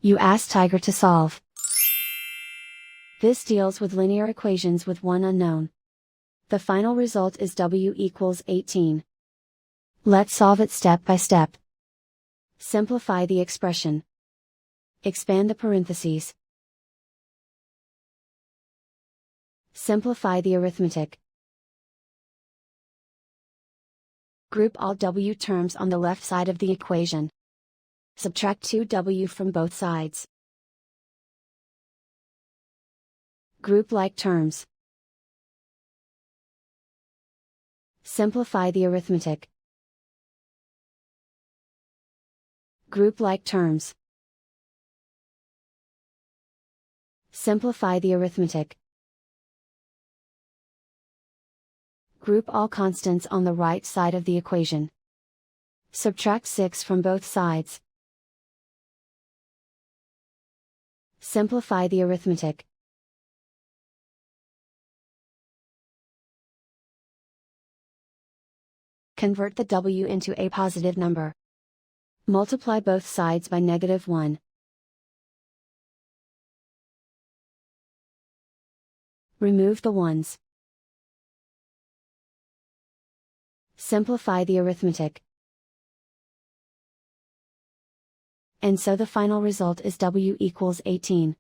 You ask Tiger to solve. This deals with linear equations with one unknown. The final result is w equals 18. Let's solve it step by step. Simplify the expression. Expand the parentheses. Simplify the arithmetic. Group all w terms on the left side of the equation. Subtract 2w from both sides. Group like terms. Simplify the arithmetic. Group like terms. Simplify the arithmetic. Group all constants on the right side of the equation. Subtract 6 from both sides. Simplify the arithmetic. Convert the w into a positive number. Multiply both sides by -1. Remove the ones. Simplify the arithmetic. And so the final result is w equals 18.